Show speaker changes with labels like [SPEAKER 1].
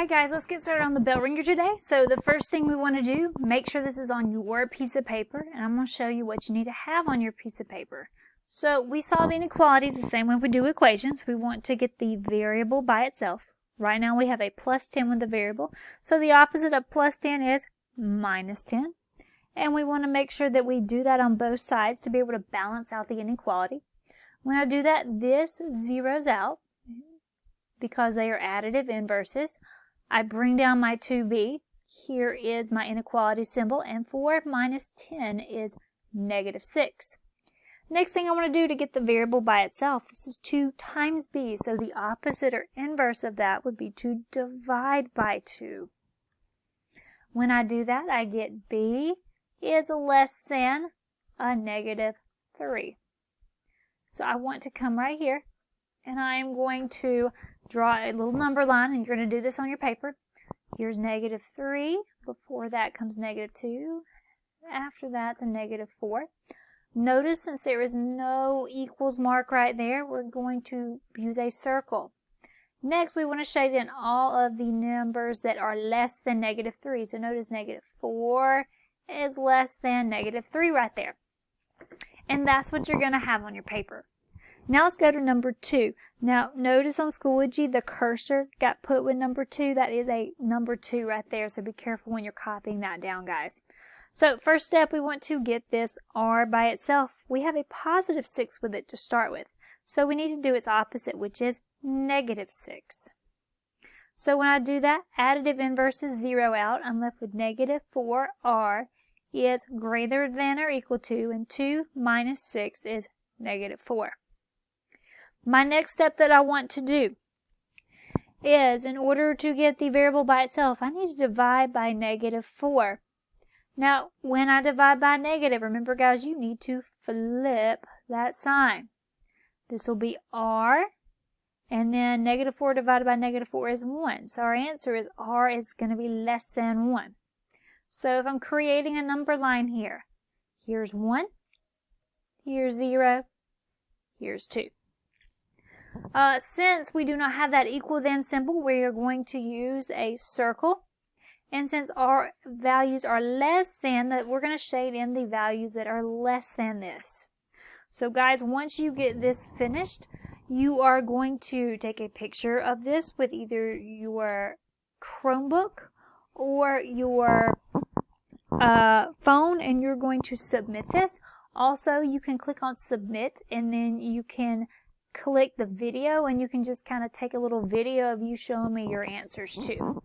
[SPEAKER 1] Alright guys, let's get started on the bell ringer today. So the first thing we want to do, make sure this is on your piece of paper, and I'm going to show you what you need to have on your piece of paper. So we solve inequalities the same way we do equations. We want to get the variable by itself. Right now we have a plus 10 with the variable, so the opposite of plus 10 is minus 10. And we want to make sure that we do that on both sides to be able to balance out the inequality. When I do that, this zeroes out because they are additive inverses. I bring down my 2b. Here is my inequality symbol, and 4 minus 10 is negative 6. Next thing I want to do to get the variable by itself, this is 2 times b, so the opposite or inverse of that would be to divide by 2. When I do that, I get b is less than a negative 3. So I want to come right here, and I am going to draw a little number line, and you're going to do this on your paper. Here's negative 3. Before that comes negative 2. After that's a negative 4. Notice since there is no equals mark right there, we're going to use a circle. Next, we want to shade in all of the numbers that are less than negative 3. So notice negative 4 is less than negative 3 right there. And that's what you're going to have on your paper. Now let's go to number 2. Now notice on Schoology the cursor got put with number 2. That is a number 2 right there, so be careful when you're copying that down, guys. So first step, we want to get this r by itself. We have a positive 6 with it to start with, so we need to do its opposite, which is negative 6. So when I do that, additive inverses zero out. I'm left with negative 4r is greater than or equal to, and 2 minus 6 is negative 4. My next step that I want to do is, in order to get the variable by itself, I need to divide by negative 4. Now, when I divide by negative, remember guys, you need to flip that sign. This will be r, and then negative 4 divided by negative 4 is 1. So our answer is r is going to be less than 1. So if I'm creating a number line here, here's 1, here's 0, here's 2. Since we do not have that equal then symbol, we are going to use a circle. And since our values are less than, that we're going to shade in the values that are less than this. So guys, once you get this finished, you are going to take a picture of this with either your Chromebook or your phone, and you're going to submit this. Also, you can click on submit, and then you can click the video, and you can just kind of take a little video of you showing me your answers too.